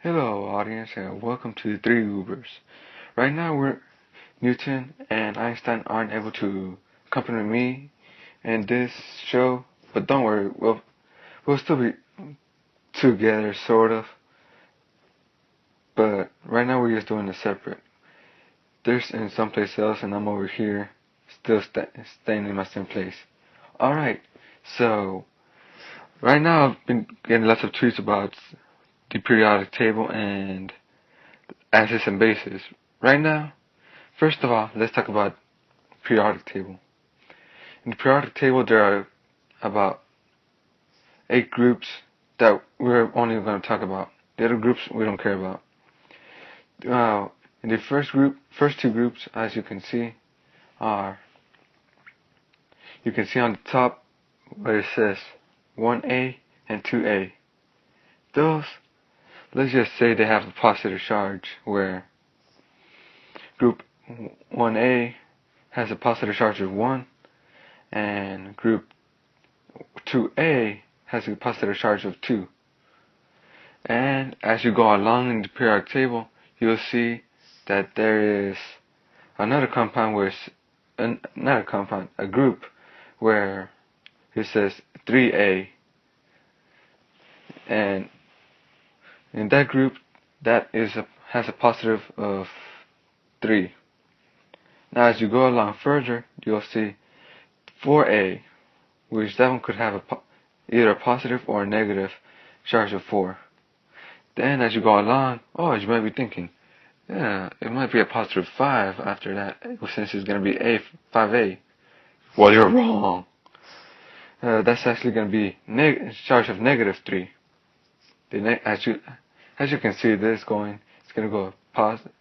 Hello, audience, and welcome to the Three Goobers. Right now, Newton and Einstein aren't able to accompany me in this show, but don't worry, we'll still be together, sort of. But right now, we're just doing it separate. They're in someplace else, and I'm over here, still staying in my same place. All right, so right now, I've been getting lots of tweets about the periodic table and acids and bases. Right now, first of all, let's talk about periodic table. In the periodic table, there are about 8 groups that we're only going to talk about. The other groups we don't care about. In the first 2 groups, as you can see, are on the top where it says 1A and 2A. Those, let's just say they have a positive charge, where group 1A has a positive charge of 1, and group 2A has a positive charge of 2. And as you go along in the periodic table, you'll see that there is another compound a group where it says 3A. And in that group, has a positive of 3. Now as you go along further, you'll see 4A, which that one could have either a positive or a negative charge of 4. Then as you go along, you might be thinking, yeah, it might be a positive 5 after that, since it's going to be 5A. Well, you're wrong. That's actually going to be charge of negative 3. As you can see this going, it's going to go positive.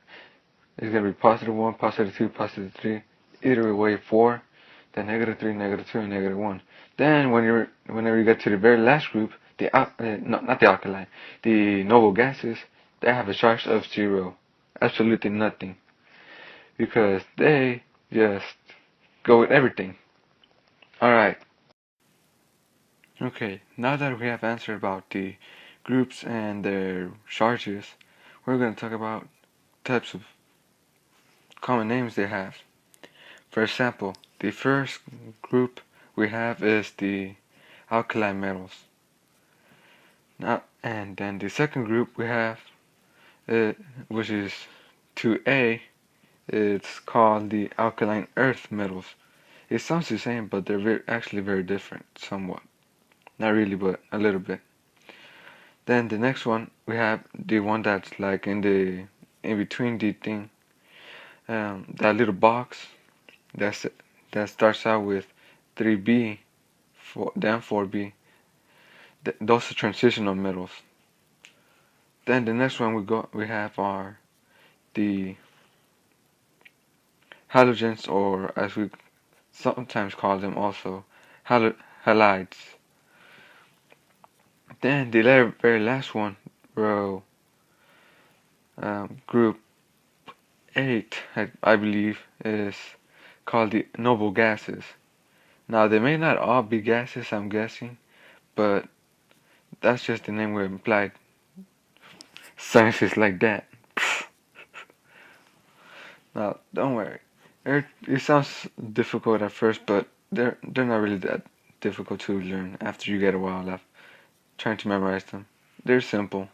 It's going to be positive 1, positive 2, positive 3. Either way, 4. Then negative 3, negative 2, and negative 1. Then whenever you get to the very last group, not the alkaline, the noble gases, they have a charge of 0. Absolutely nothing. Because they just go with everything. Alright. Okay, now that we have answered about the groups and their charges, we're going to talk about types of common names they have. For example, the first group we have is the alkaline metals. Now, and then the second group we have, which is 2A, it's called the alkaline earth metals. It sounds the same, but they're actually very different, somewhat. Not really, but a little bit. Then the next one, we have the one that's like in between the thing, that little box that starts out with 3B, then 4B. Those are transitional metals. Then the next one we have are the halogens, or as we sometimes call them also, halides. Then the very last one, group 8, I believe, is called the noble gases. Now they may not all be gases, I'm guessing, but that's just the name we implied. Science is like that. Now, don't worry. It sounds difficult at first, but they're not really that difficult to learn after you get a while of trying to memorize them. They're simple.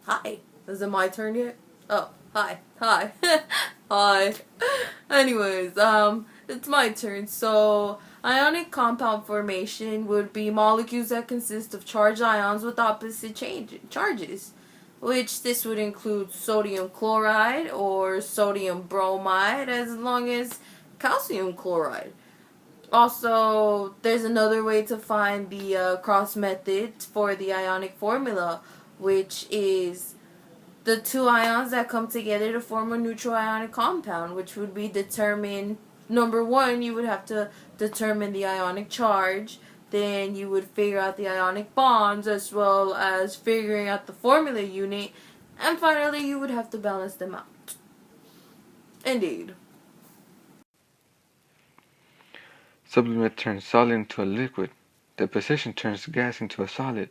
Hi. Is it my turn yet? Oh, hi. Hi. Hi. Anyways, it's my turn. So, ionic compound formation would be molecules that consist of charged ions with opposite charges, which this would include sodium chloride or sodium bromide, as long as calcium chloride. Also, there's another way to find the cross method for the ionic formula, which is the two ions that come together to form a neutral ionic compound, which would be determined. Number one, you would have to determine the ionic charge. Then you would figure out the ionic bonds, as well as figuring out the formula unit. And finally, you would have to balance them out. Indeed. Sublimate turns solid into a liquid. Deposition turns gas into a solid.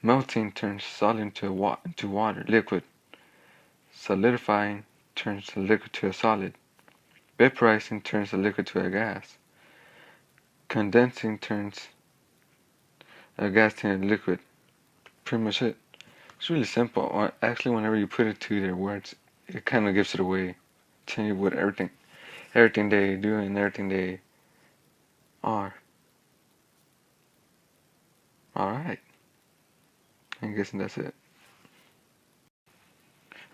Melting turns solid into water, liquid. Solidifying turns a liquid to a solid. Vaporizing turns a liquid to a gas. Condensing turns a gas to a liquid. Pretty much it. It's really simple. Actually, whenever you put it to their words, it kind of gives it away. Telling you what everything they do and everything they are. Alright. I'm guessing that's it.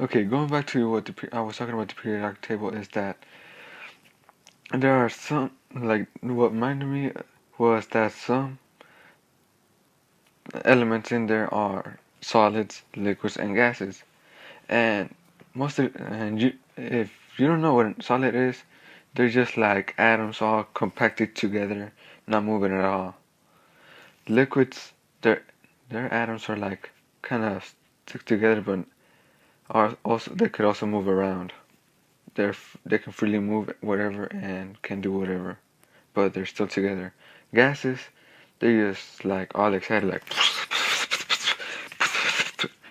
Okay, going back to what I was talking about the periodic table is that there are some, like, what reminded me was that some elements in there are solids, liquids, and gases. And if you don't know what a solid is, they're just like atoms all compacted together, not moving at all. Liquids, their atoms are like kind of stick together, but they could also move around. They can freely move whatever and can do whatever, but they're still together. Gases, they're just like all excited, like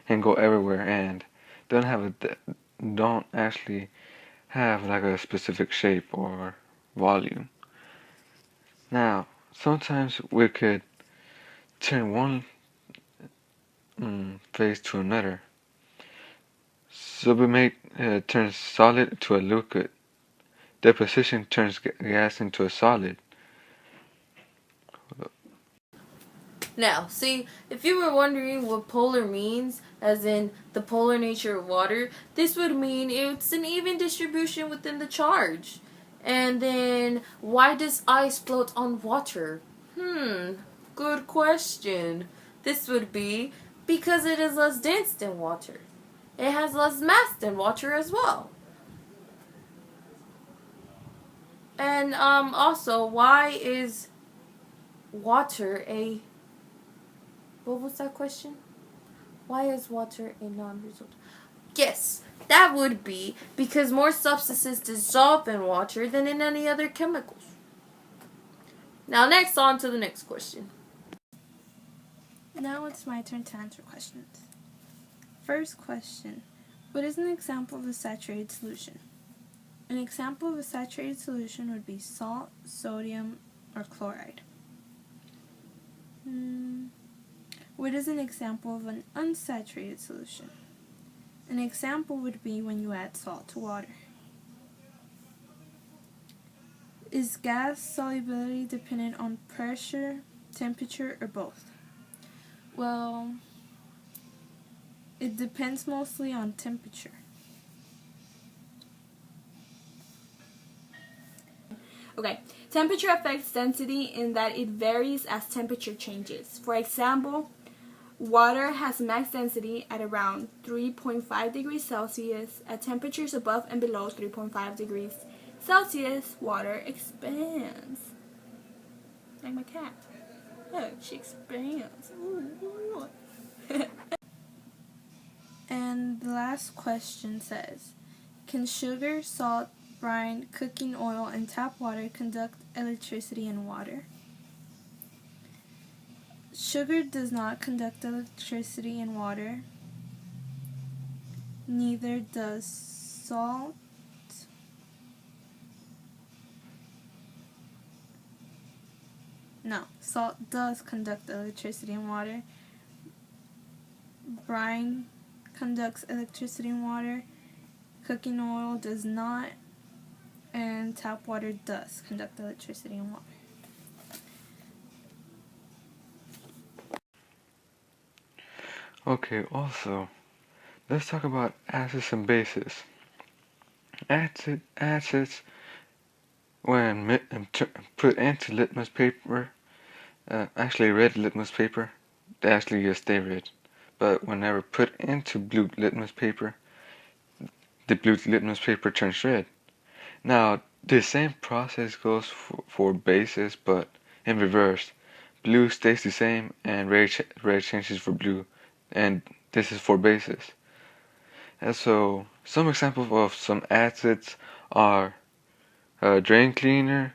and go everywhere, and don't actually have like a specific shape or volume. Now, sometimes we could turn one phase to another. Sublimate turns solid to a liquid. Deposition turns gas into a solid. Now, see, if you were wondering what polar means, as in the polar nature of water, this would mean it's an even distribution within the charge. And then, why does ice float on water? Good question. This would be because it is less dense than water. It has less mass than water as well. And also, why is water a... What was that question? Why is water a non-result? Yes, that would be because more substances dissolve in water than in any other chemicals. Now next, on to the next question. Now it's my turn to answer questions. First question. What is an example of a saturated solution? An example of a saturated solution would be salt, sodium, or chloride. What is an example of an unsaturated solution? An example would be when you add salt to water. Is gas solubility dependent on pressure, temperature, or both? Well, it depends mostly on temperature. Okay, temperature affects density in that it varies as temperature changes. For example, water has max density at around 3.5 degrees Celsius. At temperatures above and below 3.5 degrees Celsius, water expands. Like my cat. Look, she expands. Ooh. And the last question says, can sugar, salt, brine, cooking oil, and tap water conduct electricity in water? Sugar does not conduct electricity in water. Neither does salt. No, salt does conduct electricity in water. Brine conducts electricity in water. Cooking oil does not. And tap water does conduct electricity in water. Okay, also, let's talk about acids and bases. Acids, when put into litmus paper, actually red litmus paper, they actually just stay red. But whenever put into blue litmus paper, the blue litmus paper turns red. Now, the same process goes for bases, but in reverse. Blue stays the same, and red changes for blue, and this is for bases. And so, some examples of some acids are drain cleaner,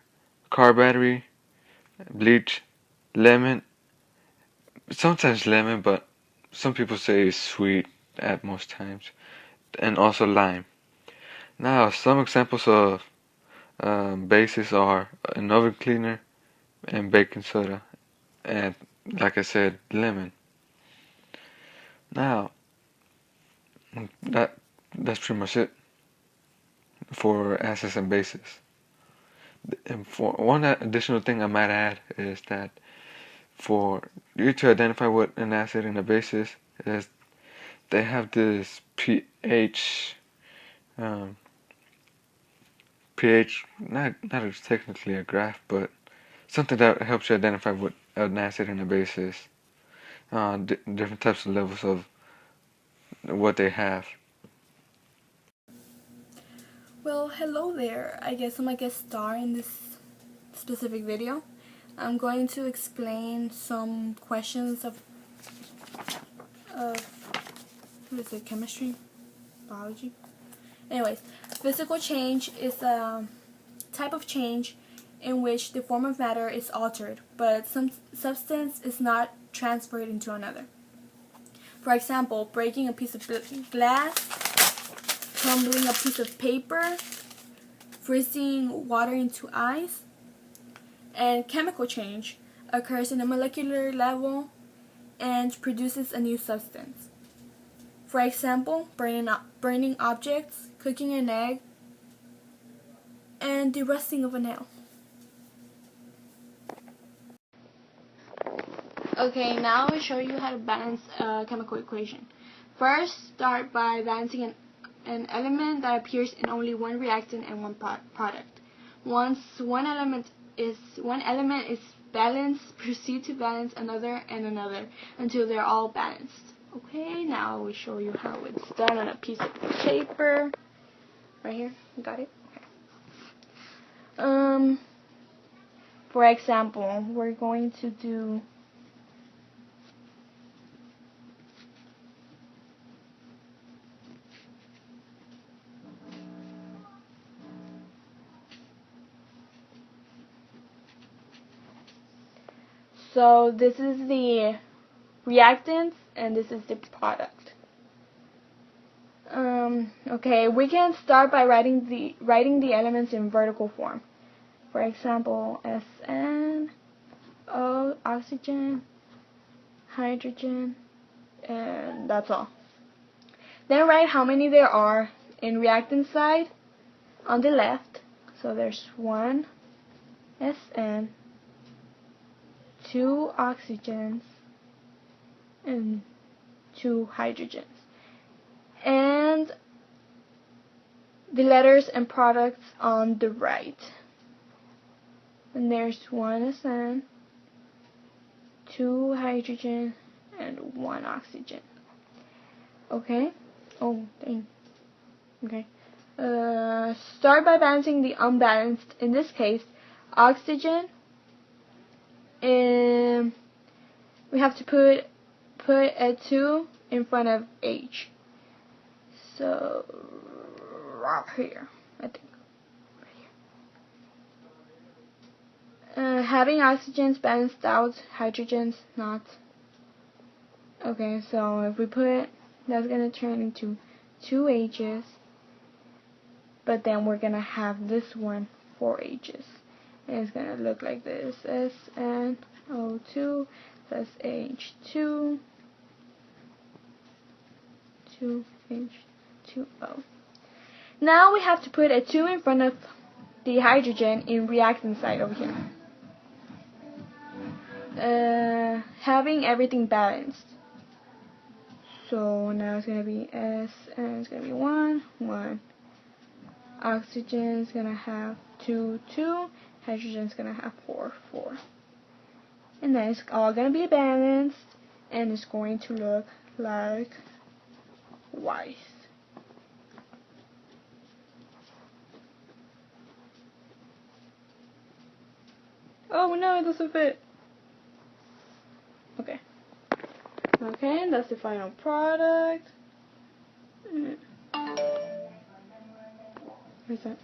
car battery, bleach, lemon, sometimes lemon, but some people say it's sweet at most times, and also lime. Now, some examples of bases are an oven cleaner and baking soda, and like I said, lemon. Now, that that's pretty much it for acids and bases. And for one additional thing I might add is that for you to identify what an acid and a base is they have this um, pH, not as technically a graph, but something that helps you identify what an acid and a base is. Different types of levels of what they have. Well, hello there. I guess I'm a guest star in this specific video. I'm going to explain some questions of what is it, chemistry? Biology? Anyways, physical change is a type of change in which the form of matter is altered, but some substance is not transferred into another. For example, breaking a piece of glass, crumbling a piece of paper, freezing water into ice. And chemical change occurs in a molecular level and produces a new substance. For example, burning objects, cooking an egg, and the rusting of a nail. Okay, now I will show you how to balance a chemical equation. First, start by balancing an element that appears in only one reactant and one product. Once one element is balanced, proceed to balance another and another until they're all balanced. Okay, now I will show you how it's done on a piece of paper. Right here, got it? Okay. For example, we're going to do so this is the reactant and this is the product. Okay, we can start by writing the elements in vertical form. For example, SN, O, oxygen, hydrogen, and that's all. Then write how many there are in reactant side on the left. So there's 1 SN, 2 oxygens, and 2 hydrogens. And the letters and products on the right. And there's 1 SN, 2 hydrogen, and 1 oxygen. Okay? Oh, dang. Okay. Start by balancing the unbalanced. In this case, oxygen. And we have to put a 2 in front of H. So right here, I think. Right here. Having oxygens balanced out, hydrogens not. Okay, so if we put, that's gonna turn into 2 H's. But then we're gonna have this one 4 H's. And it's gonna look like this: SnO2 plus H2, 2H2O. Now we have to put a 2 in front of the hydrogen in reactant side over here. Having everything balanced. So now it's gonna be S, and it's gonna be 1, 1. Oxygen is gonna have 2, 2. Hydrogen is gonna have 4, 4. And then it's all gonna be balanced, and it's going to look like Y. Oh no, it doesn't fit. Okay. Okay, and that's the final product. Where's that?